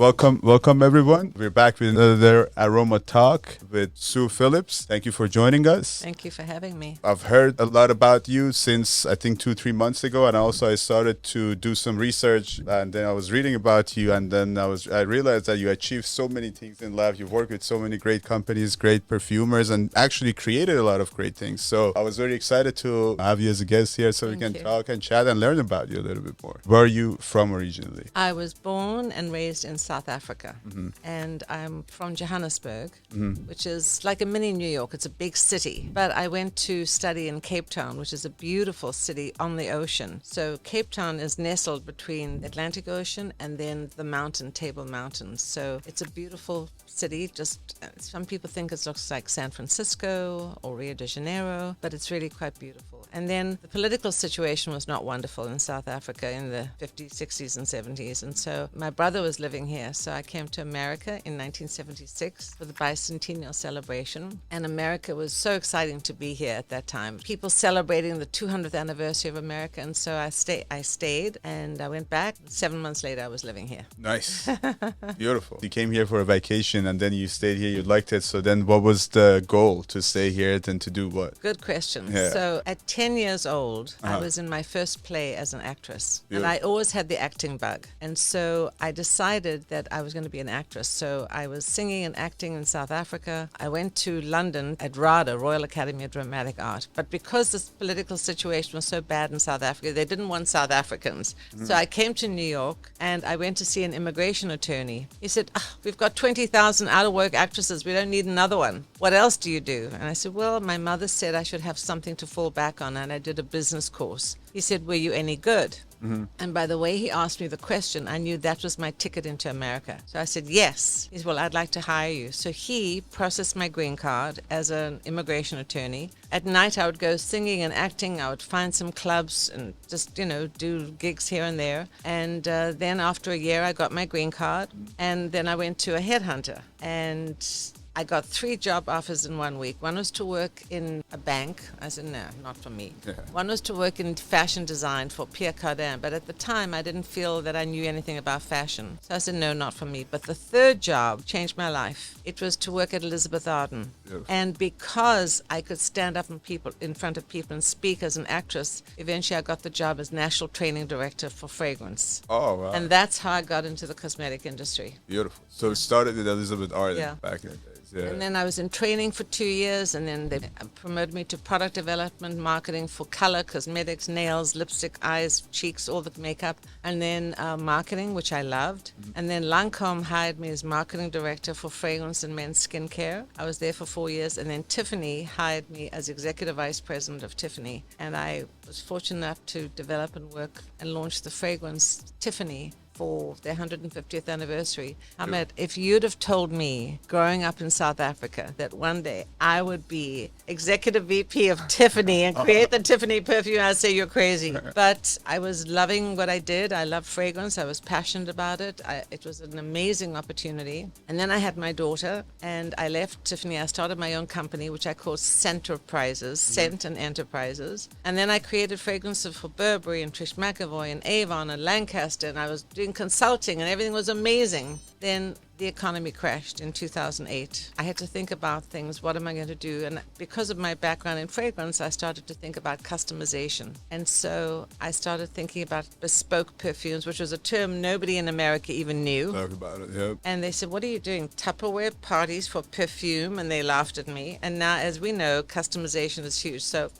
Welcome everyone. We're back with another Aroma Talk with Sue Phillips. Thank you for joining us. Thank you for having me. I've heard a lot about you since I think 2-3 months ago, and also I started to do some research, and then I was reading about you, and then I realized that you achieved so many things in life. You've worked with so many great companies, great perfumers, and actually created a lot of great things. So I was very excited to have you as a guest here, so we can talk and chat and learn about you a little bit more. Where are you from originally? I was born and raised in South Africa, and I'm from Johannesburg, which is like a mini New York. It's a big city, but I went to study in Cape Town, which is a beautiful city on the ocean. So Cape Town is nestled between the Atlantic Ocean and then the Table Mountains. So it's a beautiful city. Just some people think it looks like San Francisco or Rio de Janeiro, but it's really quite beautiful. And then the political situation was not wonderful in South Africa in the 50s, 60s, and 70s. And so my brother was living here. So I came to America in 1976 for the bicentennial celebration. And America was so exciting to be here at that time. People celebrating the 200th anniversary of America. And so I stayed and I went back. 7 months later, I was living here. Nice. Beautiful. You came here for a vacation and then you stayed here. You liked it. So then what was the goal? To stay here and to do what? Good question. Yeah. So at 10 years old, I was in my first play as an actress. Beautiful. And I always had the acting bug. And so I decided that I was going to be an actress. So I was singing and acting in South Africa. I went to London at RADA, Royal Academy of Dramatic Art. But because this political situation was so bad in South Africa, they didn't want South Africans. So I came to New York and I went to see an immigration attorney. He said, we've got 20,000 out-of-work actresses. We don't need another one. What else do you do? And I said, well, my mother said I should have something to fall back on, and I did a business course. He said, were you any good? And by the way he asked me the question, I knew that was my ticket into America. So I said, yes. He said, well, I'd like to hire you. So he processed my green card as an immigration attorney. At night, I would go singing and acting. I would find some clubs and just, do gigs here and there. And then after a year, I got my green card. And then I went to a headhunter. And I got 3 job offers in 1 week. One was to work in a bank. I said, no, not for me. Yeah. One was to work in fashion design for Pierre Cardin. But at the time, I didn't feel that I knew anything about fashion. So I said, no, not for me. But the 3rd job changed my life. It was to work at Elizabeth Arden. Beautiful. And because I could stand up in front of people and speak as an actress, eventually I got the job as National Training Director for Fragrance. Oh, wow. And that's how I got into the cosmetic industry. Beautiful. So it started with Elizabeth Arden Yeah. back in the days. Yeah. And then I was in training for 2 years, and then they promoted me to product development, marketing for color, cosmetics, nails, lipstick, eyes, cheeks, all the makeup, and then marketing, which I loved. And then Lancome hired me as marketing director for fragrance and men's skincare. I was there for 4 years, and then Tiffany hired me as executive vice president of Tiffany. And I was fortunate enough to develop and work and launch the fragrance Tiffany for their 150th anniversary. Ahmed, if you'd have told me growing up in South Africa that one day I would be executive VP of Tiffany and create the Tiffany perfume, I'd say you're crazy. But I was loving what I did. I loved fragrance. I was passionate about it. It was an amazing opportunity. And then I had my daughter and I left Tiffany. I started my own company, which I called Centerprises, Scent and Enterprises. And then I created fragrances for Burberry and Trish McEvoy and Avon and Lancaster, and I was doing consulting and everything was amazing. Then the economy crashed in 2008. I had to think about things. What am I going to do? And because of my background in fragrance, I started to think about customization. And so I started thinking about bespoke perfumes, which was a term nobody in America even knew. Talk about it, yep. And they said, what are you doing? Tupperware parties for perfume? And they laughed at me. And now, as we know, customization is huge. So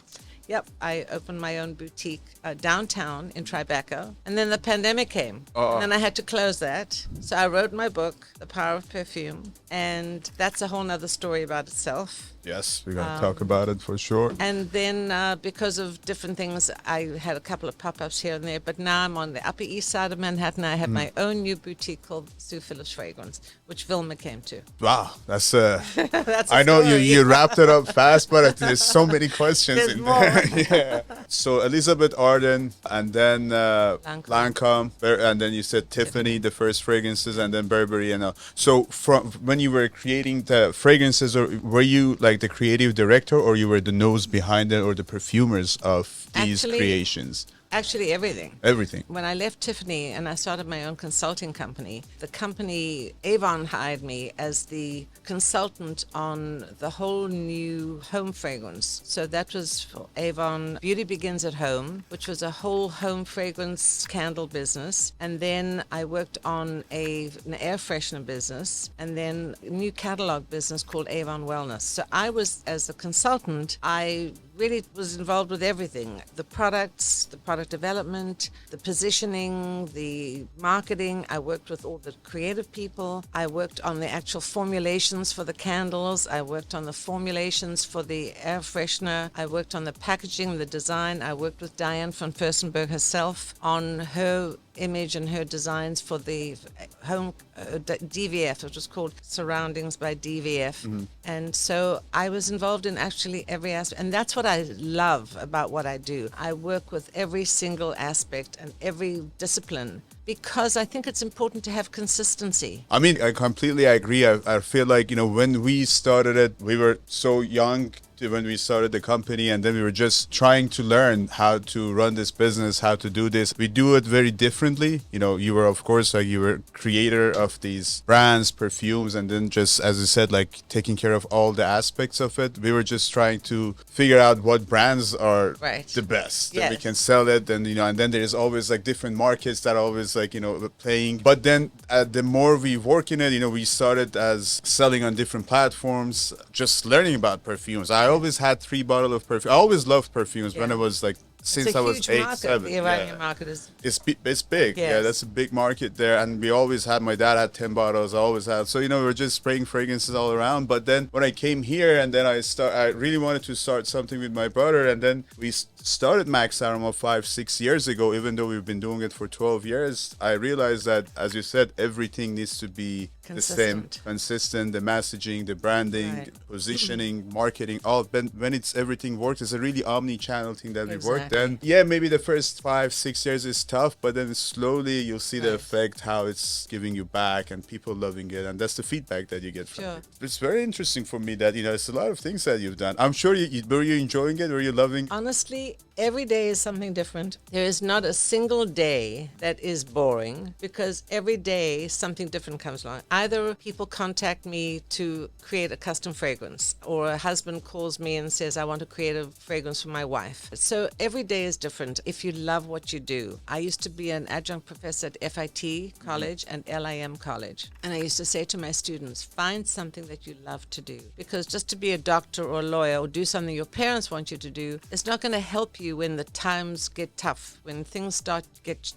yep, I opened my own boutique downtown in Tribeca. And then the pandemic came. And then I had to close that. So I wrote my book, The Power of Perfume. And that's a whole nother story about itself. Yes, we're going to talk about it for sure. And then because of different things, I had a couple of pop-ups here and there. But now I'm on the Upper East Side of Manhattan. I have my own new boutique called Sue Phillips Fragrance, which Vilma came to. Wow, that's That's a I know story. you wrapped it up fast, but there's so many questions There's in more. there. Yeah. So Elizabeth Arden, and then Lancome, and then you said Tiffany, the first fragrances, and then Burberry, and all. So from when you were creating the fragrances, or were you like the creative director, or you were the nose behind it, or the perfumers of these Actually, creations? Actually, everything. Everything. When I left Tiffany and I started my own consulting company, the company Avon hired me as the consultant on the whole new home fragrance. So that was for Avon Beauty Begins at Home, which was a whole home fragrance candle business. And then I worked on an air freshener business, and then a new catalog business called Avon Wellness. So I was, as a consultant, I really was involved with everything: the products, the product development, the positioning, the marketing. I worked with all the creative people. I worked on the actual formulations for the candles. I worked on the formulations for the air freshener. I worked on the packaging, the design. I worked with Diane von Furstenberg herself on her image and her designs for the home DVF, which was called Surroundings by DVF. And so I was involved in actually every aspect, and that's what I love about what I do. I work with every single aspect and every discipline, because I think it's important to have consistency. I mean, I completely agree. I feel like, when we started it, we were so young when we started the company, and then we were just trying to learn how to run this business, how to do this. We do it very differently. You were, of course, like, you were creator of these brands, perfumes, and then just, as you said, like, taking care of all the aspects of it. We were just trying to figure out what brands are the best that we can sell it. And, and then there's always like different markets that are always like, playing. But then the more we work in it, we started as selling on different platforms, just learning about perfumes. I always had 3 bottles of perfume. I always loved perfumes when I was like, since I was 8, 7. The Iranian market is it's big. Yes. Yeah, that's a big market there. And we always had, my dad had 10 bottles. I always had. So, we were just spraying fragrances all around. But then when I came here, and then I really wanted to start something with my brother. And then we started MaxAroma 5-6 years ago. Even though we've been doing it for 12 years, I realized that, as you said, everything needs to be the same, consistent, the messaging, the branding, positioning, marketing, all. When it's everything works, it's a really omni-channel thing that we work. Then, maybe the first 5-6 years is tough, but then slowly you'll see the effect, how it's giving you back and people loving it. And that's the feedback that you get from it. It's very interesting for me that, it's a lot of things that you've done. I'm sure were you enjoying it? Were you loving? Honestly, every day is something different. There is not a single day that is boring, because every day something different comes along. Either people contact me to create a custom fragrance, or a husband calls me and says, I want to create a fragrance for my wife. So every day is different if you love what you do. I used to be an adjunct professor at FIT College and LIM College. And I used to say to my students, find something that you love to do. Because just to be a doctor or a lawyer or do something your parents want you to do, it's not going to help you when the times get tough, when things start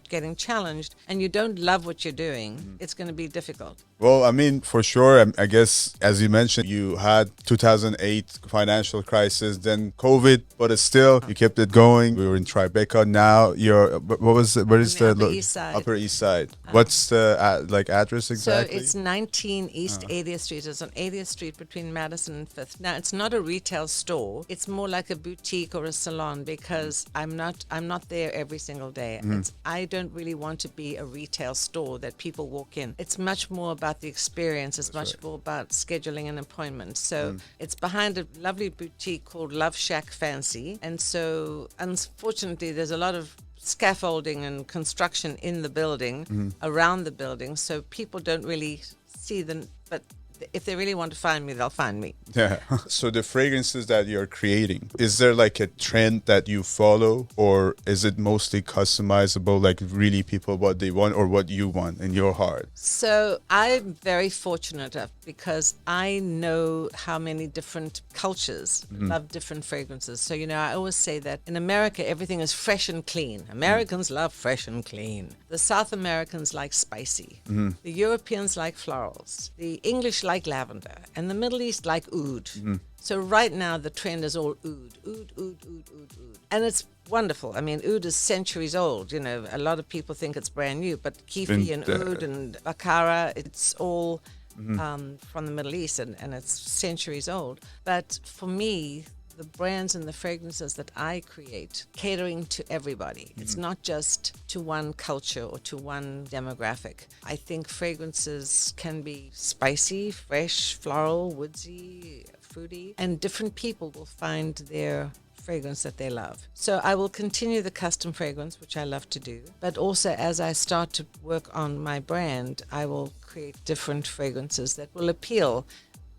getting challenged and you don't love what you're doing. It's going to be difficult. Well, I mean, for sure, I guess, as you mentioned, you had 2008 financial crisis, then COVID, but it's still, you kept it going. We were in Tribeca. Now you're, where is the Upper East Side. Upper East Side. What's the address exactly? So it's 19 East 80th Street. It's on 80th Street between Madison and 5th. Now, it's not a retail store. It's more like a boutique or a salon, because I'm not there every single day. I don't really want to be a retail store that people walk in. It's much more about the experience. It's much more about scheduling an appointment. So it's behind a lovely boutique called Love Shack Fancy. And so, unfortunately, there's a lot of scaffolding and construction in the building, around the building. So people don't really see them, but if they really want to find me, they'll find me. Yeah. So the fragrances that you're creating, is there like a trend that you follow, or is it mostly customizable, like really people what they want or what you want in your heart? So I'm very fortunate because I know how many different cultures love different fragrances. So, I always say that in America, everything is fresh and clean. Americans love fresh and clean. The South Americans like spicy. The Europeans like florals. The English like lavender. And the Middle East like oud. So right now the trend is all oud, oud, oud, oud, oud, oud. And it's wonderful. I mean, oud is centuries old. A lot of people think it's brand new, but Kifi and oud and Baccarat, it's all from the Middle East, and it's centuries old. But for me, the brands and the fragrances that I create, catering to everybody. It's not just to one culture or to one demographic. I think fragrances can be spicy, fresh, floral, woodsy, fruity, and different people will find their fragrance that they love. So I will continue the custom fragrance, which I love to do. But also as I start to work on my brand, I will create different fragrances that will appeal,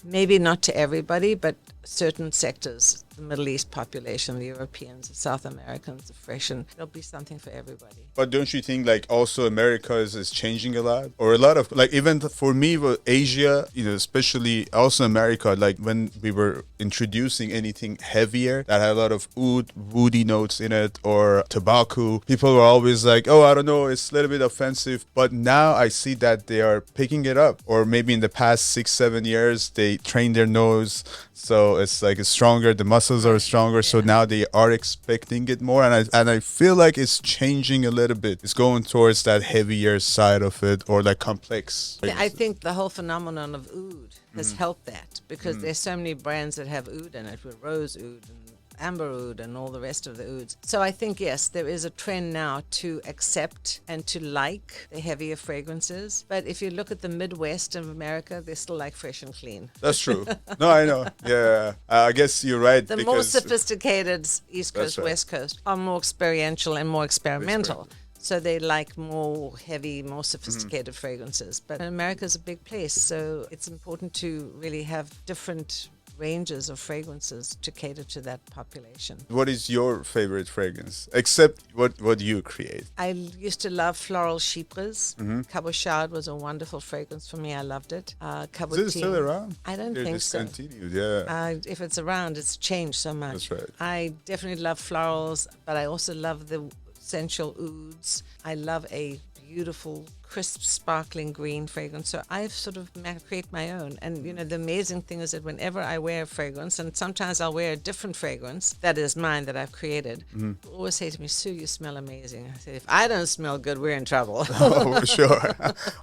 maybe not to everybody, but certain sectors, the Middle East population, the Europeans, the South Americans, the fresh, and there'll be something for everybody. But don't you think like also America is changing a lot, or a lot of like even for me with Asia, especially also America, like when we were introducing anything heavier that had a lot of oud, woody notes in it, or tobacco, people were always like, oh, I don't know, it's a little bit offensive. But now I see that they are picking it up, or maybe in the past 6-7 years they trained their nose, so it's like it's stronger, the muscles are stronger, so now they are expecting it more, and I feel like it's changing a little bit. It's going towards that heavier side of it, or like complex. I think the whole phenomenon of oud has helped that, because there's so many brands that have oud in it, with rose oud and amber oud and all the rest of the ouds. So I think, yes, there is a trend now to accept and to like the heavier fragrances. But if you look at the Midwest of America, they still like fresh and clean. That's true. No, I know. Yeah, I guess you're right. The more sophisticated East Coast, West Coast are more experiential and more experimental. So they like more heavy, more sophisticated fragrances. But America's a big place, so it's important to really have different ranges of fragrances to cater to that population. What is your favorite fragrance, except what you create? I used to love floral chypres. Cabochard was a wonderful fragrance for me. I loved it. Is it still around? I don't They're think so. discontinued, yeah. If it's around, it's changed so much. That's right. I definitely love florals, but I also love the essential ouds. I love a beautiful, crisp, sparkling green fragrance. So I've sort of create my own. And, the amazing thing is that whenever I wear a fragrance, and sometimes I'll wear a different fragrance that is mine that I've created, people always say to me, Sue, you smell amazing. I say, if I don't smell good, we're in trouble. Oh, for sure.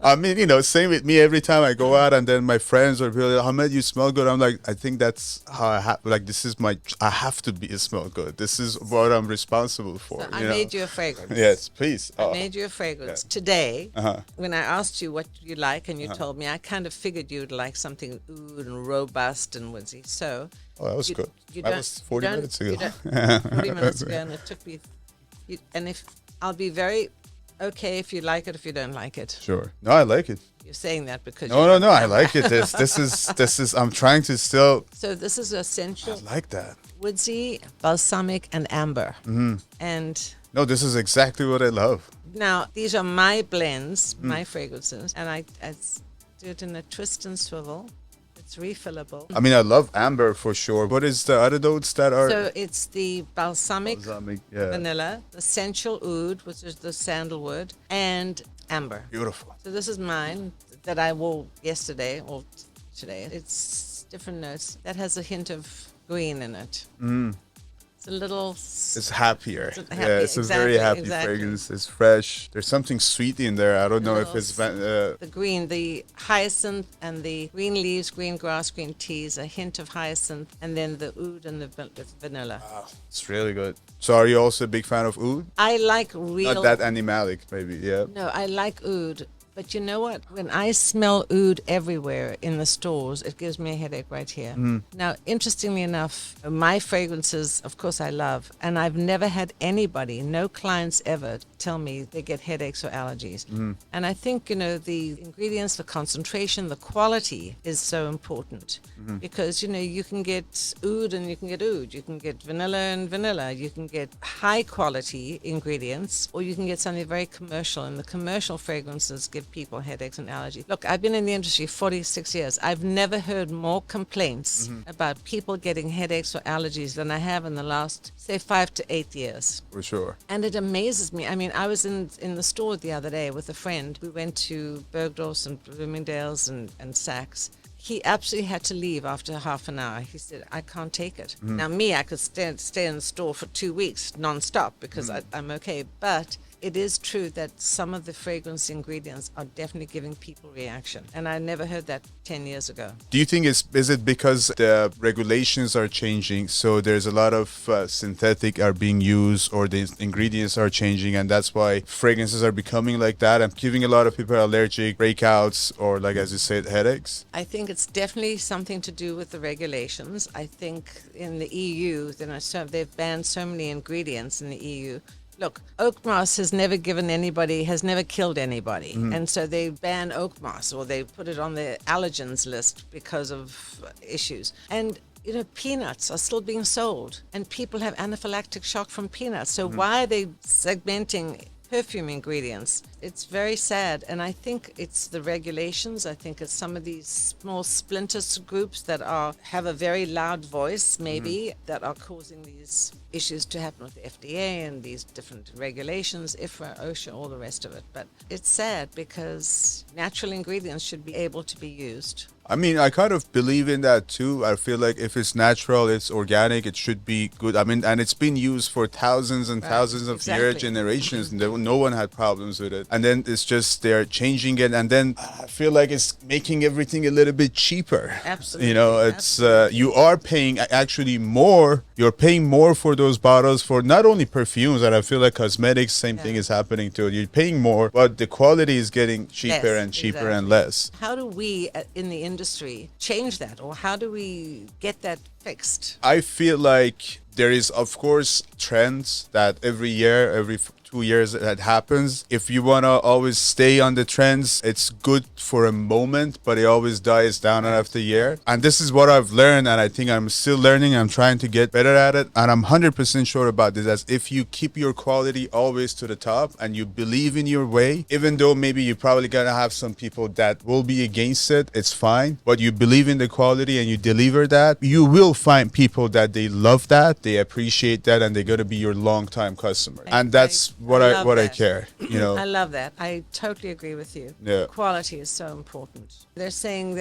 I mean, same with me. Every time I go out and then my friends are really, Ahmed, you smell good. I'm like, I think that's how I have, like, I have to smell good. This is what I'm responsible for. So I made you a fragrance. Yes, please. I made you a fragrance. Today, when I asked you what you like and you told me, I kind of figured you'd like something oud and robust and woodsy. So that was good. That was 40 minutes ago. 40 minutes ago, and it took me. I'll be very okay if you like it, if you don't like it. Sure. No, I like it. You're saying that because no, I like it. This is. I'm trying to still. So this is essential. I like that. Woodsy, balsamic, and amber. And no, this is exactly what I love. Now, these are my blends, my fragrances, and I do it in a twist and swivel. It's refillable. I mean, I love amber for sure. What is the other notes that are? So it's the balsamic vanilla, the essential oud, which is the sandalwood, and amber. Beautiful. So this is mine that I wore yesterday or today. It's different notes. That has a hint of green in it. It's a little... It's happier. It's exactly, a very happy fragrance. It's fresh. There's something sweet in there. I don't know if it's... the green, the hyacinth and the green leaves, green grass, green teas, a hint of hyacinth, and then the oud and the vanilla. Wow, it's really good. So are you also a big fan of oud? I like real... Not that animalic, maybe, yeah. No, I like oud. But you know what? When I smell oud everywhere in the stores, it gives me a headache right here. Now, interestingly enough, my fragrances, of course, I love. And I've never had anybody, no clients ever, tell me they get headaches or allergies. And I think, the ingredients, the concentration, the quality is so important. Because, you can get oud and you can get oud. You can get vanilla and vanilla. You can get high quality ingredients, or you can get something very commercial. And the commercial fragrances give people headaches and allergies. Look, I've been in the industry 46 years. I've never heard more complaints about people getting headaches or allergies than I have in the last, say, 5 to 8 years. For sure. And it amazes me. I mean, I was in the store the other day with a friend. We went to Bergdorf's and Bloomingdale's and Saks. He absolutely had to leave after half an hour. He said, I can't take it. Now, me, I could stay in the store for 2 weeks nonstop because I'm okay. But it is true that some of the fragrance ingredients are definitely giving people reaction. And I never heard that 10 years ago. Do you think is it because the regulations are changing, so there's a lot of synthetic are being used, or the ingredients are changing, and that's why fragrances are becoming like that and giving a lot of people allergic breakouts, or like as you said, headaches? I think it's definitely something to do with the regulations. I think in the EU, they've banned so many ingredients in the EU. Look, oak moss has never killed anybody. And so they ban oak moss, or they put it on the allergens list because of issues. And peanuts are still being sold, and people have anaphylactic shock from peanuts. So why are they segmenting perfume ingredients? It's very sad, and I think it's the regulations. I think it's some of these small splinter groups that have a very loud voice, maybe, that are causing these issues to happen with the FDA and these different regulations, IFRA, OSHA, all the rest of it. But it's sad because natural ingredients should be able to be used. I mean, I kind of believe in that too. I feel like if it's natural, it's organic, it should be good. I mean, and it's been used for thousands and thousands of years, generations, and no one had problems with it. And then it's just they're changing it, and then I feel like it's making everything a little bit cheaper. Absolutely. It's you are paying actually more. You're paying more for those bottles for not only perfumes, and I feel like cosmetics, same thing is happening too. You're paying more, but the quality is getting cheaper and cheaper and less. How do we in the industry change that, or how do we get that fixed? I feel like there is, of course, trends that every year, every 2 years that happens. If you want to always stay on the trends, it's good for a moment, but it always dies down after a year. And this is what I've learned, and I think I'm still learning. I'm trying to get better at it, and I'm 100% sure about this. As if you keep your quality always to the top and you believe in your way, even though maybe you're probably gonna have some people that will be against it, it's fine. But you believe in the quality and you deliver that, you will find people that they love that, they appreciate that, and they're gonna be your long-time customer. And that's what I care. I love that. I totally agree with you. Yeah. Quality is so important. They're saying,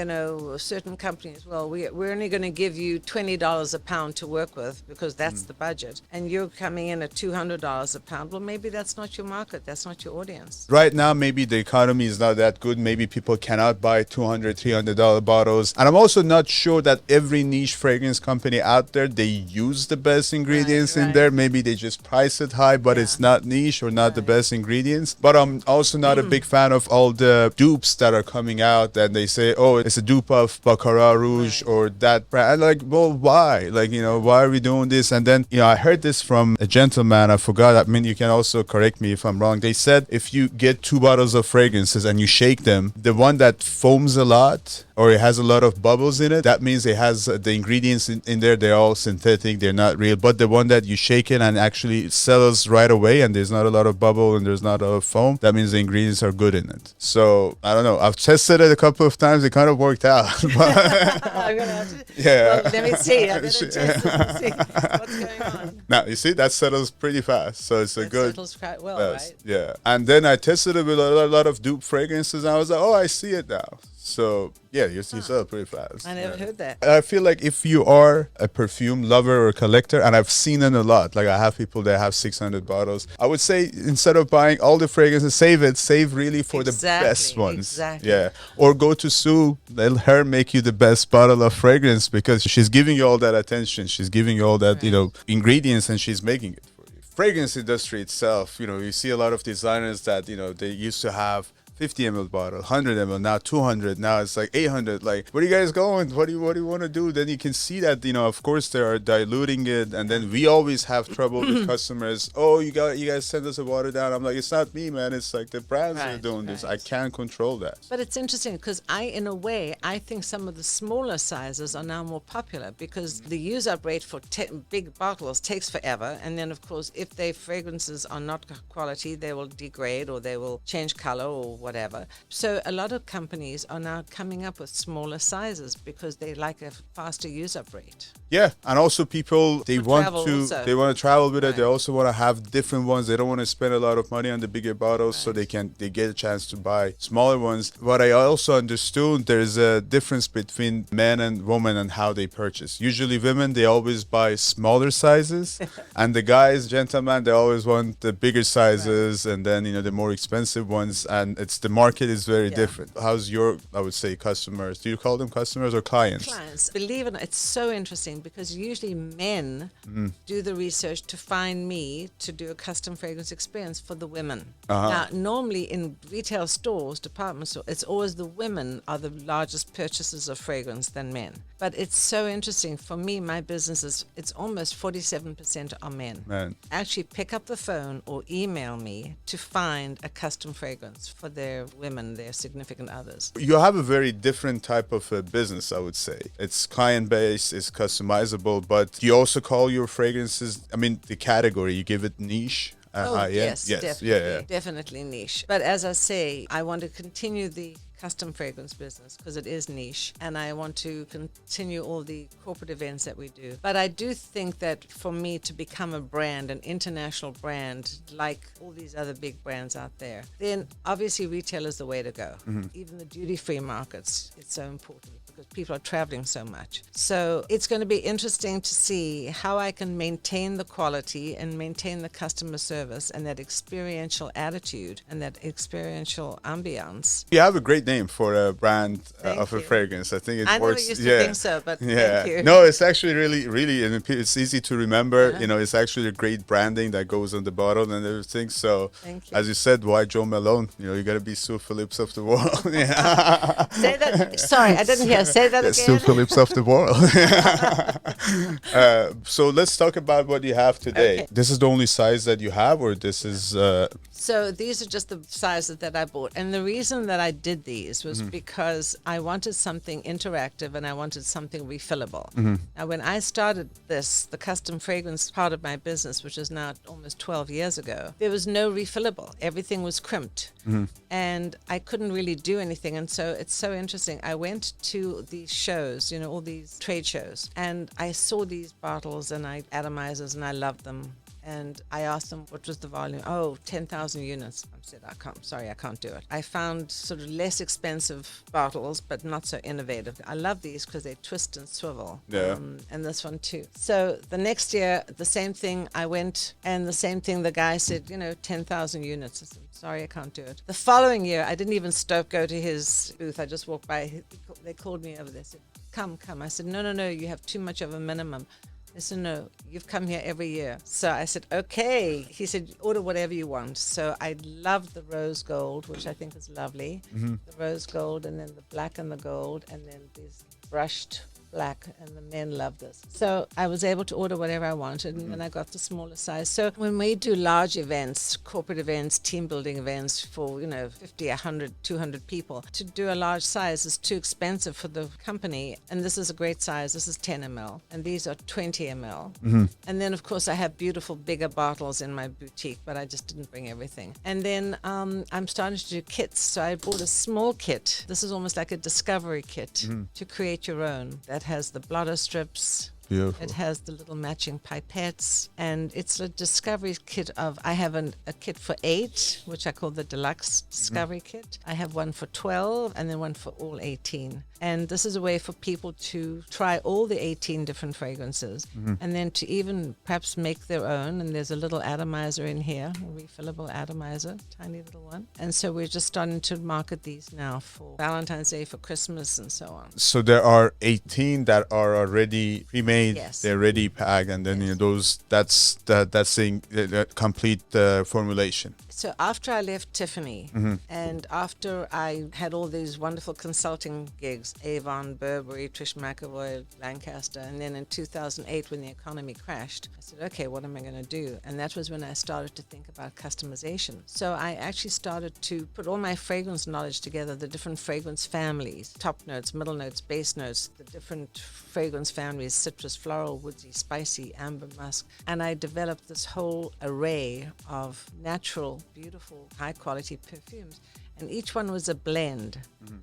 certain companies, well, we're only going to give you $20 a pound to work with because that's the budget, and you're coming in at $200 a pound. Well, maybe that's not your market. That's not your audience. Right now, maybe the economy is not that good. Maybe people cannot buy $200, $300 bottles. And I'm also not sure that every niche fragrance company out there, they use the best ingredients in there. Maybe they just price it high, but it's not niche or not the best ingredients. But I'm also not a big fan of all the dupes that are coming out, that they say, oh, it's a dupe of Baccarat Rouge or that brand. I'm like, well, why? Like, why are we doing this? And then, I heard this from a gentleman. I forgot. I mean, you can also correct me if I'm wrong. They said if you get 2 bottles of fragrances and you shake them, the one that foams a lot or it has a lot of bubbles in it, that means it has the ingredients in there. They're all synthetic. They're not real. But the one that you shake it and actually sells right away and there's not a lot of bubble and there's not a lot of foam, that means the ingredients are good in it. So I don't know. I've tested it a couple of times. It kind of worked out. I'm gonna have to, well, let me see. I'm gonna test it and see what's going on. Now you see that settles pretty fast. So it's a good. Settles quite well, right? Yeah. And then I tested it with a lot of dupe fragrances, and I was like, oh, I see it now. So yeah, you sell pretty fast. I never heard that. I feel like if you are a perfume lover or collector, and I've seen it a lot, like I have people that have 600 bottles, I would say instead of buying all the fragrances, save really for the best ones. Exactly. Yeah. Or go to Sue, let her make you the best bottle of fragrance because she's giving you all that attention. She's giving you all that, ingredients, and she's making it for you. Fragrance industry itself, you see a lot of designers that, they used to have 50 ml bottle, 100 ml, now 200, now it's like 800. Like, where are you guys going? What do you want to do? Then you can see that, of course they are diluting it, and then we always have trouble with customers. Oh, you guys send us a water down. I'm like, it's not me, man. It's like the brands are doing this. I can't control that. But it's interesting because in a way, I think some of the smaller sizes are now more popular because the use-up rate for big bottles takes forever, and then of course, if their fragrances are not quality, they will degrade or they will change color or whatever. So a lot of companies are now coming up with smaller sizes because they like a faster use-up rate. Yeah, and also people they For want travel to also. they want to travel with it. They Right. also want to have different ones. They don't want to spend a lot of money on the bigger bottles, so Right. they get a chance to buy smaller ones. What I also understood, there's a difference between men and women and how they purchase. Usually, women they always buy smaller sizes, and the guys, gentlemen, they always want the bigger sizes, and then the more expensive ones. And it's the market is very Yeah. different. How's your, I would say, customers? Do you call them customers or clients? Clients. Believe it or not, it's so interesting because usually men do the research to find me to do a custom fragrance experience for the women. Now, normally in retail stores, department stores, it's always the women are the largest purchasers of fragrance than men. But it's so interesting. For me, my business is, it's almost 47% are men. Man. Actually pick up the phone or email me to find a custom fragrance for their women, their significant others. You have a very different type of business, I would say. It's client-based, it's customizable, but you also call your fragrances, I mean, the category, you give it niche. Yes, definitely, yeah. definitely niche. But as I say, I want to continue the custom fragrance business because it is niche, and I want to continue all the corporate events that we do. But I do think that for me to become a brand, an international brand, like all these other big brands out there, then obviously retail is the way to go. Even the duty-free markets, it's so important because people are traveling so much. So it's going to be interesting to see how I can maintain the quality and maintain the customer service and that experiential attitude and that experiential ambiance. You have a great name for a brand Thank of a you. fragrance. I think it I never works. used to think so, but Yeah. thank you. No, it's actually really, and it's easy to remember. Uh-huh. It's actually a great branding that goes on the bottle and everything. So, Thank you. as you said, why Joe Malone? You got to be Sue Phillips of the world. Yeah. Say that. Sorry, I didn't hear. Say that Sue again. Phillips of the world. So let's talk about what you have today. Okay. This is the only size that you have, or this is? So these are just the sizes that I bought. And the reason that I did these was because I wanted something interactive and I wanted something refillable. Now, when I started this, the custom fragrance part of my business, which is now almost 12 years ago, there was no refillable. Everything was crimped. And I couldn't really do anything. And so it's so interesting. I went to these shows, all these trade shows, and I saw these bottles and atomizers, and I loved them. And I asked them what was the volume. Oh, 10,000 units. I said, I can't do it. I found sort of less expensive bottles, but not so innovative. I love these because they twist and swivel. Yeah. And this one too. So the next year, the same thing, I went, and the same thing, the guy said, 10,000 units. I said, sorry, I can't do it. The following year, I didn't even go to his booth. I just walked by. They called me over. They said, come. I said, no, you have too much of a minimum. They said, no, you've come here every year. So I said, okay. He said, order whatever you want. So I loved the rose gold, which I think is lovely. The rose gold, and then the black and the gold, and then these brushed black, and the men love this. So I was able to order whatever I wanted, and then I got the smaller size. So when we do large events, corporate events, team building events for 50, 100, 200 people, to do a large size is too expensive for the company. And this is a great size. This is 10 ml, and these are 20 ml. And then of course I have beautiful bigger bottles in my boutique, but I just didn't bring everything. And then I'm starting to do kits. So I bought a small kit. This is almost like a discovery kit to create your own. That has the blotter strips. Beautiful. It has the little matching pipettes, and it's a discovery kit of, I have a kit for 8, which I call the deluxe discovery kit. I have one for 12 and then one for all 18. And this is a way for people to try all the 18 different fragrances and then to even perhaps make their own. And there's a little atomizer in here, a refillable atomizer, tiny little one. And so we're just starting to market these now for Valentine's Day, for Christmas, and so on. So there are 18 that are already pre-made. Yes. They're ready packed, and then that's the complete formulation. So after I left Tiffany and after I had all these wonderful consulting gigs, Avon, Burberry, Trish McEvoy, Lancaster, and then in 2008 when the economy crashed, I said, okay, what am I going to do? And that was when I started to think about customization. So I actually started to put all my fragrance knowledge together, the different fragrance families, top notes, middle notes, base notes, the different fragrance families, citrus, floral, woodsy, spicy, amber, musk. And I developed this whole array of natural, beautiful, high-quality perfumes. and each one was a blend.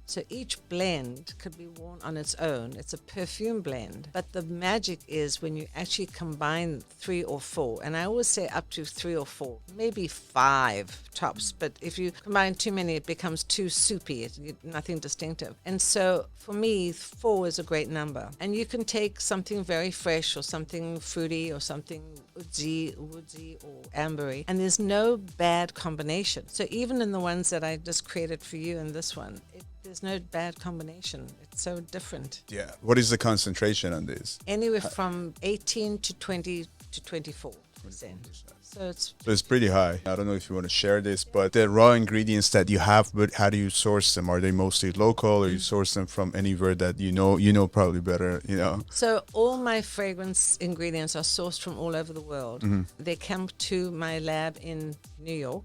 So each blend could be worn on its own. It's a perfume blend. But the magic is when you actually combine 3 or 4, and I always say up to 3 or 4, maybe 5 tops. But if you combine too many, it becomes too soupy. It's nothing distinctive. And so for me, 4 is a great number. And you can take something very fresh or something fruity or something woodsy or ambery, and there's no bad combination. So even in the ones that I just created for you in this one, there's no bad combination. It's so different. Yeah. What is the concentration on this? Anywhere from 18 to 20 to 24%. So it's pretty high. I don't know if you want to share this, but the raw ingredients that you have, but how do you source them? Are they mostly local, or you source them from anywhere that you know probably better, So all my fragrance ingredients are sourced from all over the world. They come to my lab in New York,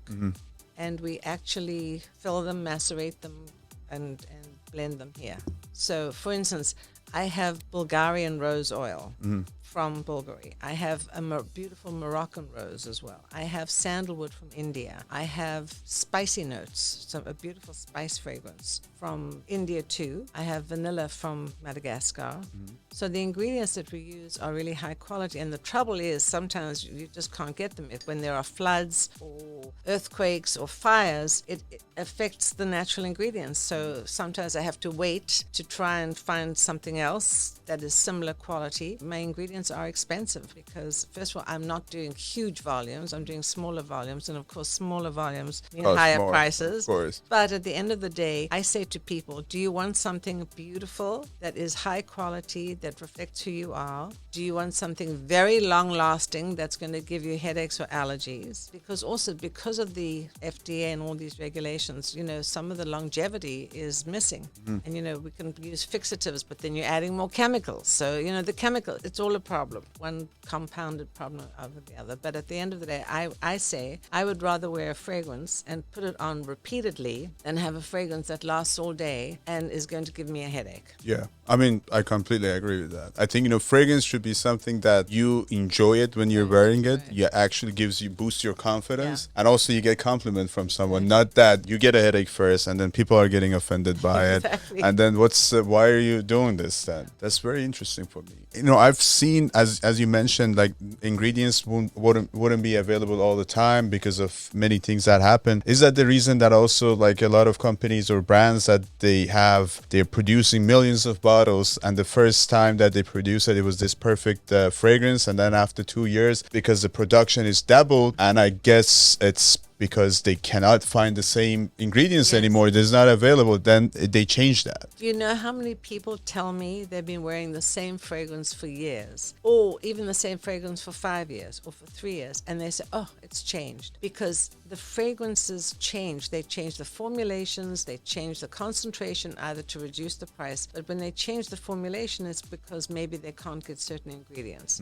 and we actually fill them, macerate them, and blend them here. So for instance, I have Bulgarian rose oil from Bulgaria. I have a beautiful Moroccan rose as well. I have sandalwood from India. I have spicy notes, so a beautiful spice fragrance from India too. I have vanilla from Madagascar. So the ingredients that we use are really high quality. And the trouble is sometimes you just can't get them. When there are floods or earthquakes or fires, it affects the natural ingredients. So sometimes I have to wait to try and find something else that is similar quality. My ingredients are expensive because, first of all, I'm not doing huge volumes. I'm doing smaller volumes. And of course, smaller volumes mean higher prices. Of course. But at the end of the day, I say to people, do you want something beautiful that is high quality, that reflects who you are? Do you want something very long lasting that's going to give you headaches or allergies? Because also because of the FDA and all these regulations, some of the longevity is missing. And, we can use fixatives, but then you're adding more chemicals. So, the chemical, it's all a problem. One compounded problem over the other. But at the end of the day, I say I would rather wear a fragrance and put it on repeatedly than have a fragrance that lasts all day and is going to give me a headache. Yeah. I mean, I completely agree with that. I think, fragrance should be something that you enjoy it when you're wearing it. Right. Yeah, actually boosts your confidence. Yeah. And also you get compliment from someone, not that you get a headache first and then people are getting offended by Exactly. it. And then why are you doing this then? That's very interesting for me. I've seen, as you mentioned, like ingredients wouldn't be available all the time because of many things that happen. Is that the reason that also like a lot of companies or brands that they're producing millions of bottles, and the first time that they produce it was this perfect fragrance, and then after 2 years, because the production is doubled, and I guess it's because they cannot find the same ingredients anymore, it's not available, then they change that. Do you know how many people tell me they've been wearing the same fragrance for years, or even the same fragrance for 5 years or for 3 years, and they say, oh, it's changed? Because the fragrances change. They change the formulations, they change the concentration, either to reduce the price, but when they change the formulation, it's because maybe they can't get certain ingredients.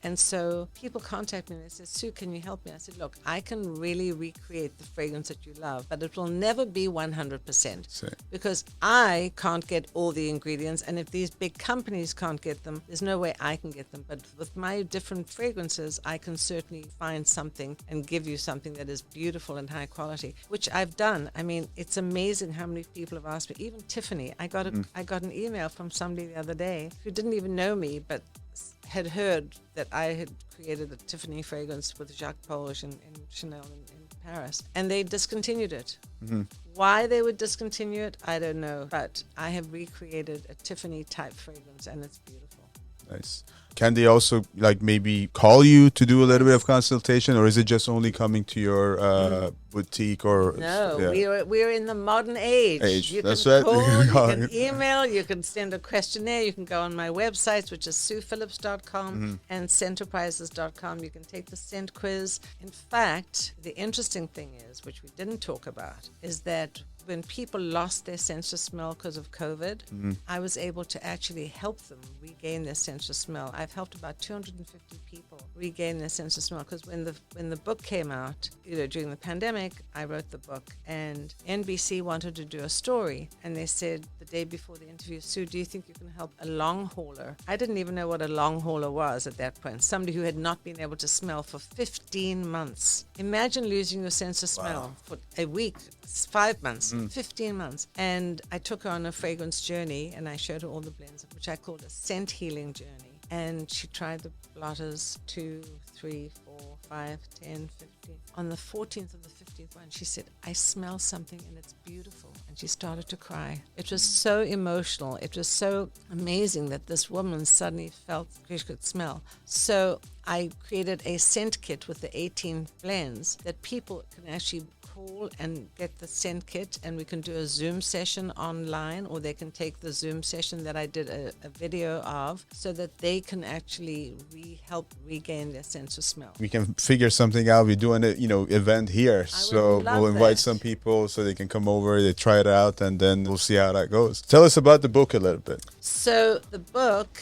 And so people contact me and they say, Sue, can you help me? I said, look, I can really recreate the fragrance that you love, but it will never be 100% because I can't get all the ingredients, and if these big companies can't get them, there's no way I can get them. But with my different fragrances, I can certainly find something and give you something that is beautiful and high quality, which I've done. I mean, it's amazing how many people have asked me. Even Tiffany, I got an email from somebody the other day who didn't even know me, but had heard that I had created a Tiffany fragrance with Jacques Polish and Chanel in Paris, and they discontinued it. Why they would discontinue it, I don't know, but I have recreated a Tiffany type fragrance, and it's beautiful. Nice. Can they also like maybe call you to do a little bit of consultation, or is it just only coming to your boutique? Or no, we're in the modern age. You That's can right. call, you can email, you can send a questionnaire, you can go on my websites, which is SuePhillips.com and Scenterprises.com. You can take the scent quiz. In fact, the interesting thing is, which we didn't talk about, is that when people lost their sense of smell because of COVID, I was able to actually help them regain their sense of smell. I've helped about 250 people regain their sense of smell, because when the book came out, during the pandemic, I wrote the book, and NBC wanted to do a story, and they said the day before the interview, Sue, do you think you can help a long hauler? I didn't even know what a long hauler was at that point. Somebody who had not been able to smell for 15 months. Imagine losing your sense of smell for a week, 5 months. 15 months. And I took her on a fragrance journey, and I showed her all the blends, which I called a scent healing journey. And she tried the blotters 2, 3, 4, 5, 10, 15. On the 14th of the 15th one, she said, I smell something and it's beautiful. And she started to cry. It was so emotional. It was so amazing that this woman suddenly felt she could smell. So I created a scent kit with the 18 blends that people can actually call and get the scent kit, and we can do a Zoom session online, or they can take the Zoom session that I did a video of, so that they can actually help regain their sense of smell. We can figure something out. We're doing a event here, so we'll invite some people so they can come over, they try it out, and then we'll see how that goes. Tell us about the book a little bit. So the book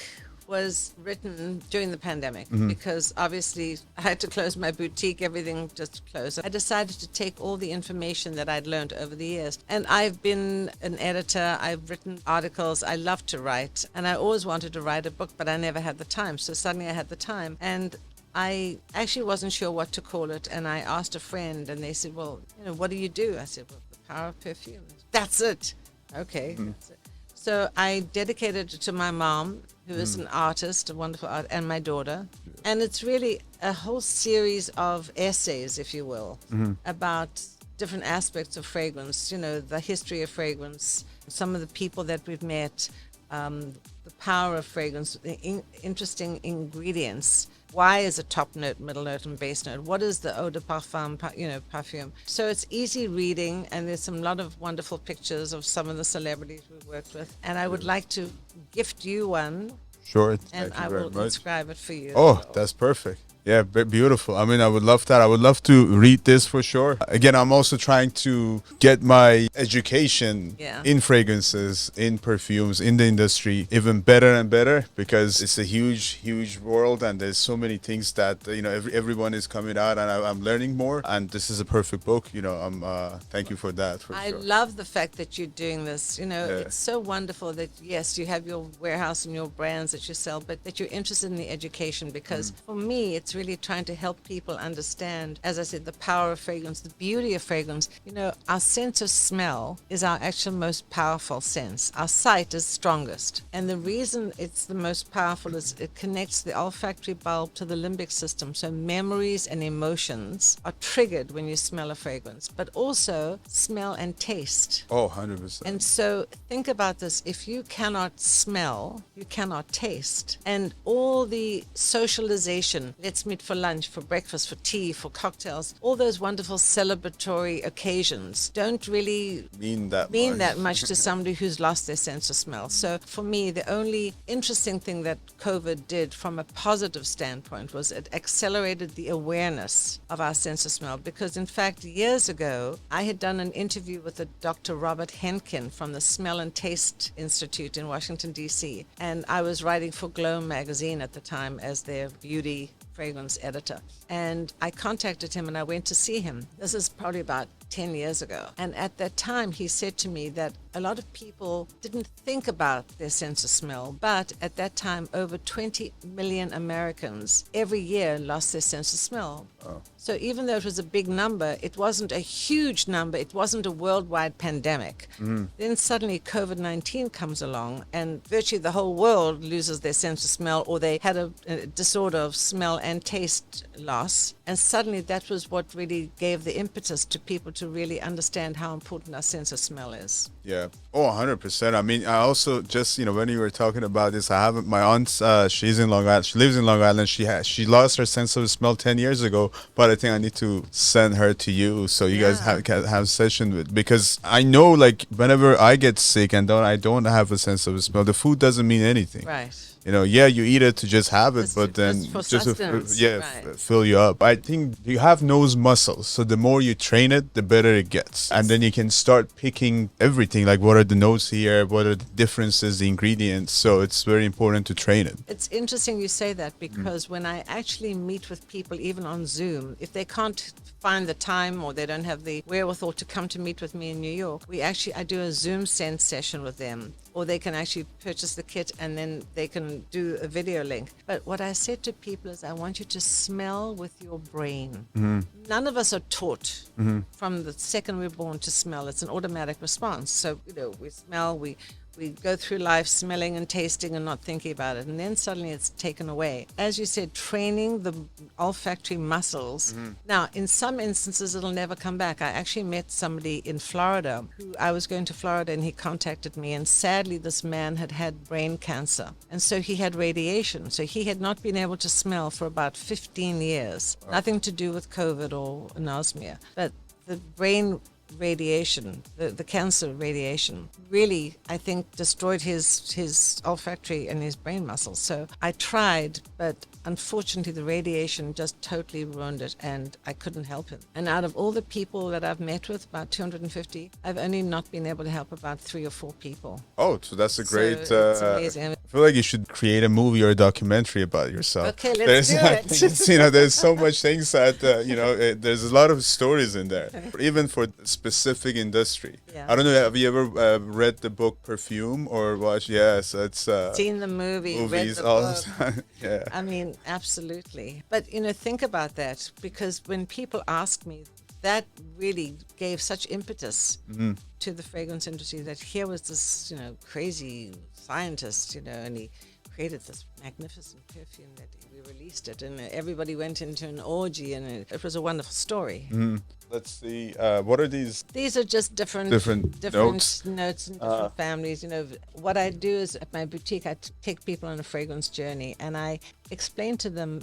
was written during the pandemic because obviously I had to close my boutique, everything just closed. I decided to take all the information that I'd learned over the years. And I've been an editor, I've written articles, I love to write, and I always wanted to write a book, but I never had the time. So suddenly I had the time, and I actually wasn't sure what to call it. And I asked a friend, and they said, well, what do you do? I said, well, the power of perfume. That's it. Okay, that's it. So I dedicated it to my mom, who is an artist, a wonderful art, and my daughter. And it's really a whole series of essays, if you will, about different aspects of fragrance, the history of fragrance, some of the people that we've met, the power of fragrance, the interesting ingredients. Why is a top note, middle note, and base note? What is the eau de parfum, perfume? So it's easy reading, and there's a lot of wonderful pictures of some of the celebrities we've worked with. And I would like to gift you one. Sure. And I will inscribe it for you. Oh, that's perfect. Yeah, beautiful. I mean, I would love that. I would love to read this for sure. Again, I'm also trying to get my education in fragrances, in perfumes, in the industry even better and better, because it's a huge, huge world, and there's so many things that everyone is coming out, and I'm learning more. And this is a perfect book. Thank you for that. I love the fact that you're doing this. It's so wonderful that yes, you have your warehouse and your brands that you sell, but that you're interested in the education, because for me, it's really trying to help people understand, as I said, the power of fragrance, the beauty of fragrance. Our sense of smell is our actual most powerful sense. Our sight is strongest. And the reason it's the most powerful is it connects the olfactory bulb to the limbic system. So memories and emotions are triggered when you smell a fragrance, but also smell and taste. Oh, 100%. And so think about this. If you cannot smell, you cannot taste. And all the socialization, let's meet for lunch, for breakfast, for tea, for cocktails, all those wonderful celebratory occasions don't really mean that much to somebody who's lost their sense of smell. So for me, the only interesting thing that COVID did from a positive standpoint was it accelerated the awareness of our sense of smell. Because in fact, years ago, I had done an interview with a Dr. Robert Henkin from the Smell and Taste Institute in Washington, D.C. And I was writing for Glow magazine at the time as their beauty fragrance editor. And I contacted him and I went to see him. This is probably about 10 years ago. And at that time, he said to me that a lot of people didn't think about their sense of smell, but at that time, over 20 million Americans every year lost their sense of smell. Oh. So even though it was a big number, it wasn't a huge number. It wasn't a worldwide pandemic. Then suddenly COVID-19 comes along and virtually the whole world loses their sense of smell, or they had a disorder of smell and taste loss. And suddenly that was what really gave the impetus to people to really understand how important our sense of smell is. Yeah. Oh, 100%. I mean, I also just, when you were talking about this, I have my aunt, she's in Long Island. She lives in Long Island. She lost her sense of smell 10 years ago, but I think I need to send her to you so you guys have session with, because I know like whenever I get sick and I don't have a sense of smell, the food doesn't mean anything. Right. You eat it to just have it, but then just to fill you up. I think you have nose muscles, so the more you train it, the better it gets. And then you can start picking everything, like what are the notes here, what are the differences, the ingredients. So it's very important to train it. It's interesting you say that, because when I actually meet with people, even on Zoom, if they can't find the time or they don't have the wherewithal to come to meet with me in New York, I do a Zoom send session with them. or they can actually purchase the kit and then they can do a video link. But what I said to people is, I want you to smell with your brain. None of us are taught from the second we're born to smell. It's an automatic response. So, we smell, we go through life smelling and tasting and not thinking about it. And then suddenly it's taken away. As you said, training the olfactory muscles. Now, in some instances, it'll never come back. I actually met somebody in Florida who I was going to Florida and he contacted me. And sadly, this man had brain cancer. And so he had radiation. So he had not been able to smell for about 15 years. Wow. Nothing to do with COVID or anosmia. But the brain radiation, the cancer radiation, really, I think, destroyed his olfactory and his brain muscles. So I tried, but unfortunately the radiation just totally ruined it and I couldn't help him. And out of all the people that I've met with, about 250, I've only not been able to help about 3 or 4 people. Oh, so that's a great... it's amazing. I feel like you should create a movie or a documentary about yourself. Okay, let's do it. There's so much things that, there's a lot of stories in there, even for specific industry. Yeah. I don't know, have you ever read the book Perfume or watched? Yes, it's... seen the movie, movies read the all book. the time. Yeah. I mean, absolutely. But, think about that, because when people ask me, that really gave such impetus to the fragrance industry, that here was this, crazy scientist, and he created this magnificent perfume that we released it, and everybody went into an orgy, and it was a wonderful story. Let's see. What are these? These are just different notes and different families. What I do is at my boutique, I take people on a fragrance journey, and I explain to them,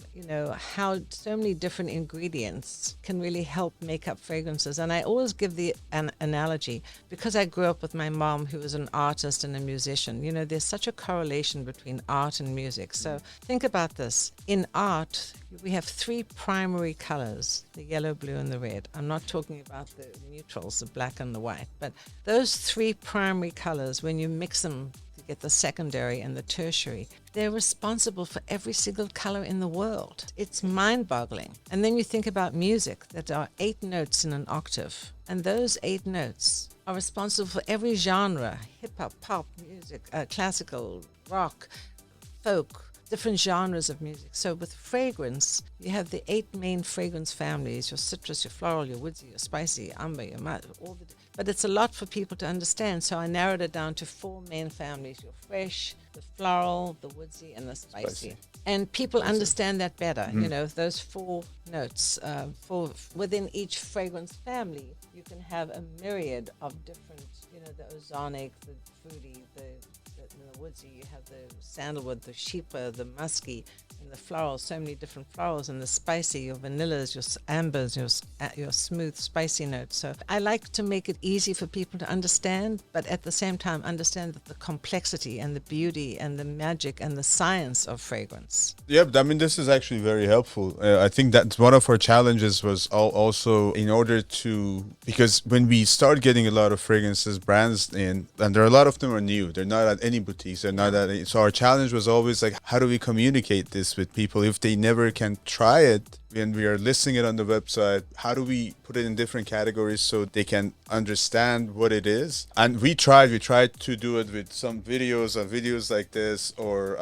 how so many different ingredients can really help make up fragrances. And I always give an analogy, because I grew up with my mom, who was an artist and a musician. There's such a correlation between art and music. So think about this. In art, we have 3 primary colors, the yellow, blue, and the red. I'm not talking about the neutrals, the black and the white. But those 3 primary colors, when you mix them to get the secondary and the tertiary, they're responsible for every single color in the world. It's mind-boggling. And then you think about music, that are 8 notes in an octave. And those 8 notes are responsible for every genre: hip-hop, pop music, classical, rock, folk, different genres of music. So with fragrance, you have the 8 main fragrance families: your citrus, your floral, your woodsy, your spicy, amber, your matte, but it's a lot for people to understand. So I narrowed it down to 4 main families: your fresh, the floral, the woodsy, and the spicy. And people understand that better. Those 4 notes. Within each fragrance family, you can have a myriad of different, the ozonic, the fruity, the woodsy, you have the sandalwood, the sheepah, the musky, and the florals, so many different florals, and the spicy, your vanillas, your ambers, your smooth, spicy notes. So I like to make it easy for people to understand, but at the same time understand the complexity and the beauty and the magic and the science of fragrance. Yep, this is actually very helpful. I think that one of our challenges was also in order to, because when we start getting a lot of fragrances brands in, and there are a lot of them are new, they're not at any boutiques, they're not at any, so our challenge was always like, how do we communicate this with people if they never can try it? When we are listing it on the website, how do we put it in different categories so they can understand what it is? And we tried to do it with some videos like this, or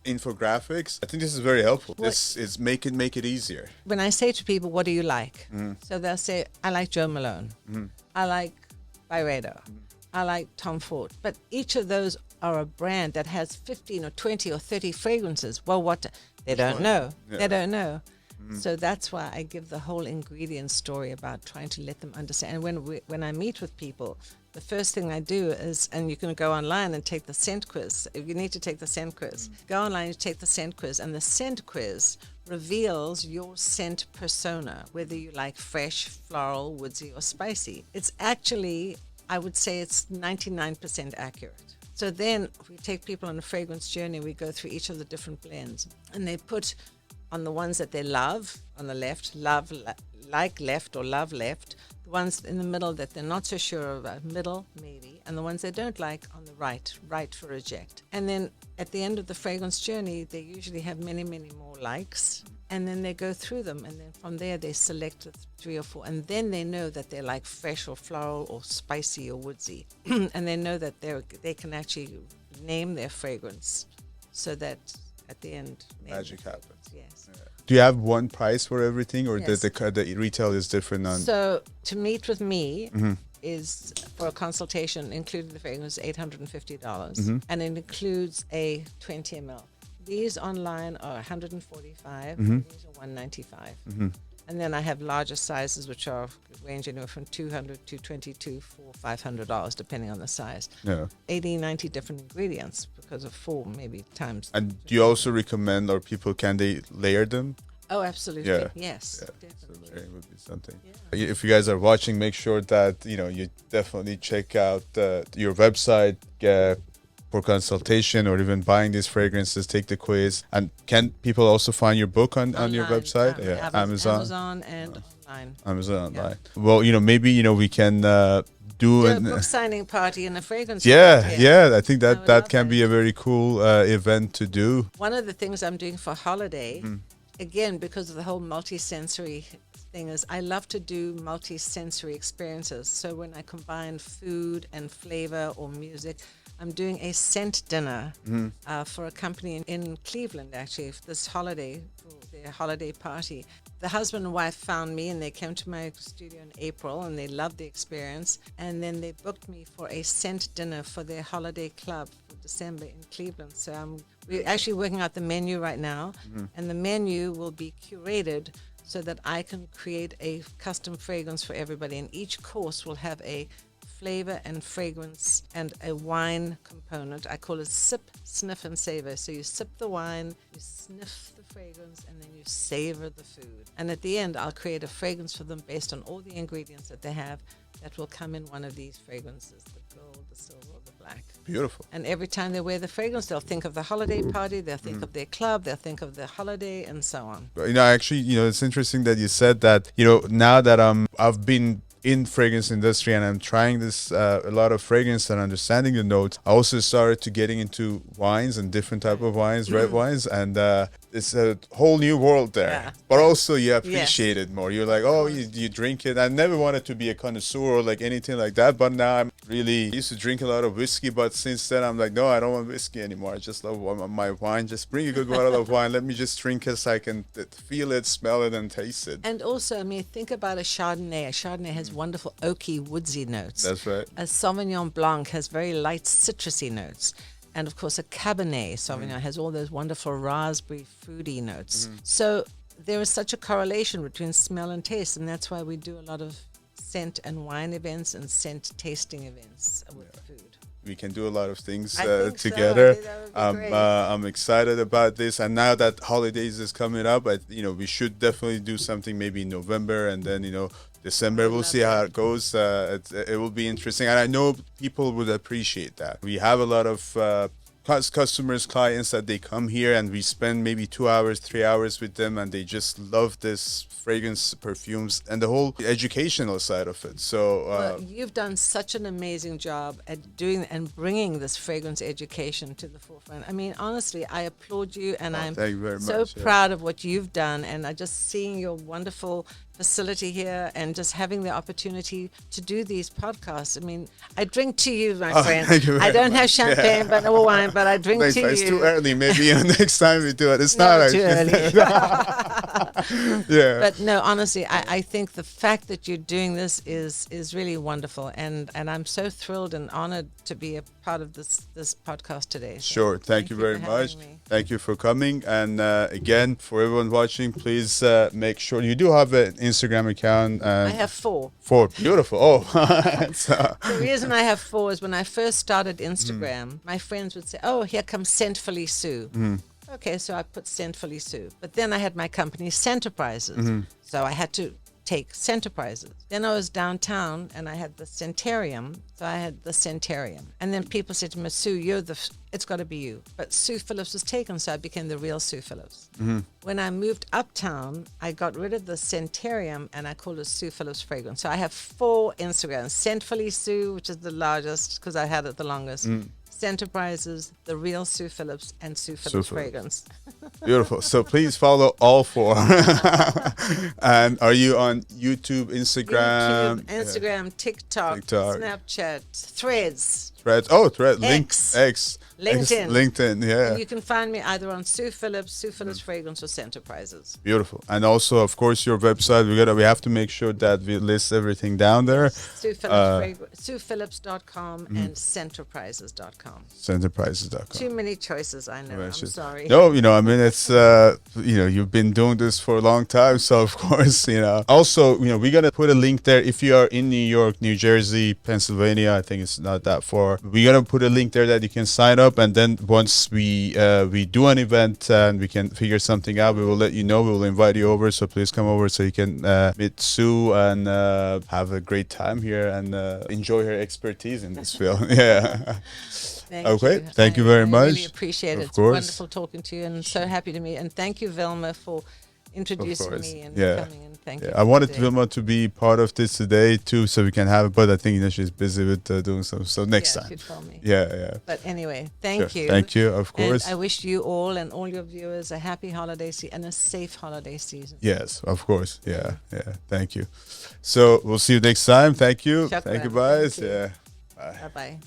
infographics. I think this is very helpful. This is make it easier. When I say to people, what do you like? So they'll say, I like Joe Malone. I like Byredo. I like Tom Ford. But each of those are a brand that has 15 or 20 or 30 fragrances. Well, what? They don't know. Yeah. They don't know. So that's why I give the whole ingredient story, about trying to let them understand. And when I meet with people, the first thing I do is, and you can go online and take the scent quiz. You need to take the scent quiz. Go online and take the scent quiz. And the scent quiz reveals your scent persona, whether you like fresh, floral, woodsy, or spicy. It's actually, I would say it's 99% accurate. So then we take people on a fragrance journey. We go through each of the different blends, and they put on the ones that they love on the left, like left or love left, the ones in the middle that they're not so sure about, middle maybe, and the ones they don't like on the right for reject. And then at the end of the fragrance journey, they usually have many, many more likes and then they go through them, and then from there they select the 3 or 4, and then they know that they're like fresh or floral or spicy or woodsy, and they know that they can actually name their fragrance, so that at the end Magic happens. Yes. Yeah. Do you have one price for everything, or Yes. the retail is different on? So to meet with me is for a consultation, including the fragrance, $850, and it includes a 20 ml. These online are $145. These are $195. And then I have larger sizes, which are range anywhere from $200 to $22 for $500, depending on the size. Yeah. 80, 90 different ingredients because of 4 maybe times. And do you also recommend, or people, can they layer them? Oh, absolutely. Yeah. Yes, So definitely. there would be something. If you guys are watching, make sure that you definitely check out your website for consultation, or even buying these fragrances. Take the quiz. And can people also find your book on your Online, website? Amazon and online. Amazon Yeah. online. Well, maybe we can do Do a an book signing party and a fragrance yeah, party. yeah. I think I that would that love can that. be a very cool event to do. One of the things I'm doing for holiday, again, because of the whole multi-sensory thing, is I love to do multi-sensory experiences. So when I combine food and flavor or music, I'm doing a scent dinner for a company in Cleveland, actually, for this holiday, for their holiday party. The husband and wife found me, and they came to my studio in April, and they loved the experience. And then they booked me for a scent dinner for their holiday club for December in Cleveland. So we're actually working out the menu right now, and the menu will be curated so that I can create a custom fragrance for everybody. And each course will have a flavor and fragrance and a wine component. I call it sip, sniff, and savor. So you sip the wine, you sniff the fragrance, and then you savor the food. And at the end, I'll create a fragrance for them based on all the ingredients that they have that will come in one of these fragrances, the gold, the silver, or the black. Beautiful. And every time they wear the fragrance, they'll think of the holiday party, they'll think of their club, they'll think of the holiday, and so on. Actually, it's interesting that you said that. Now that I've been in fragrance industry, and I'm trying this a lot of fragrance and understanding the notes, I also started to getting into wines and different type of wines, red wines, and it's a whole new world there. Yeah. But also you appreciate it more. You're like, oh, you drink it. I never wanted to be a connoisseur or like anything like that, but now I'm really used to drink a lot of whiskey, but since then I'm like, no, I don't want whiskey anymore. I just love my wine. Just bring a good bottle of wine. Let me just drink it so I can feel it, smell it, and taste it. And also, think about a Chardonnay. A Chardonnay has wonderful oaky, woodsy notes. That's right. A Sauvignon Blanc has very light, citrusy notes. And of course, a Cabernet Sauvignon has all those wonderful raspberry, fruity notes. So there is such a correlation between smell and taste, and that's why we do a lot of scent and wine events and scent tasting events with food. We can do a lot of things I think so. together. I think that would be great. I'm excited about this, and now that holidays is coming up, we should definitely do something maybe in November, and then December. We'll see how it goes. It will be interesting, and I know people would appreciate that. We have a lot of customers, clients that they come here, and we spend maybe 2 hours, 3 hours with them, and they just love this fragrance, perfumes, and the whole educational side of it. So Well, you've done such an amazing job at doing and bringing this fragrance education to the forefront. Honestly, I applaud you, and I'm thank you very so much, yeah. proud of what you've done. And I just seeing your wonderful facility here and just having the opportunity to do these podcasts. I drink to you, my friend. thank you very I don't have much. champagne or wine, but I drink Thanks, to but you. it's too early. Maybe next time we do it. It's Never not too early. Yeah. But no, honestly, I think the fact that you're doing this is really wonderful, and I'm so thrilled and honored to be a part of this podcast today. So Sure. Thank you for very having much. me. Thank you for coming. And again, for everyone watching, please make sure you do have an Instagram account. I have 4. 4. Beautiful. Oh, The reason I have 4 is when I first started Instagram, my friends would say, "Oh, here comes Scentfully Sue." Okay, so I put Scentfully Sue. But then I had my company Scenterprises, so I had to take Scenterprises. Then I was downtown and I had the Scentarium, so I had the Scentarium. And then people said to me, "Sue, it's got to be you." But Sue Phillips was taken, so I became the real Sue Phillips. When I moved uptown, I got rid of the Scentarium and I called it Sue Phillips Fragrance. So I have 4 Instagrams: Scentfully Sue, which is the largest because I had it the longest. Enterprises, The Real Sue Phillips, and Sue Phillips Phillips. Fragrance. Beautiful. So please follow all four. And are you on YouTube, Instagram, YouTube, Instagram, TikTok, Snapchat, Threads, Threads? Oh, Thread, X, LinkedIn. LinkedIn, yeah. And you can find me either on Sue Phillips Fragrance, or Enterprises. Beautiful. And also, of course, your website. We have to make sure that we list everything down there. SuePhillips.com and Enterprises.com. Enterprises.com. Too many choices, I know. I'm sorry. No, I mean, it's, you've been doing this for a long time. So, of course, Also, we're going to put a link there. If you are in New York, New Jersey, Pennsylvania, I think it's not that far. We're going to put a link there that you can sign up. And then once we do an event and we can figure something out, we will let you know. We will invite you over. So please come over so you can meet Sue and have a great time here and enjoy her expertise in this field. Yeah. Thank you very much. I really appreciate it. It's wonderful talking to you, and so happy to meet. And thank you, Vilma, for introducing me and coming in. Thank you. I wanted Vilma to be part of this today too, so we can have it. But I think she's busy with doing some. So next time. She'd tell me. Yeah. But anyway, thank you. Thank you, of course. And I wish you all and all your viewers a happy holiday season and a safe holiday season. Yes, of course. Yeah. Thank you. So we'll see you next time. Thank you. Shukran. Thank you, guys. Thank you. Yeah. Bye bye.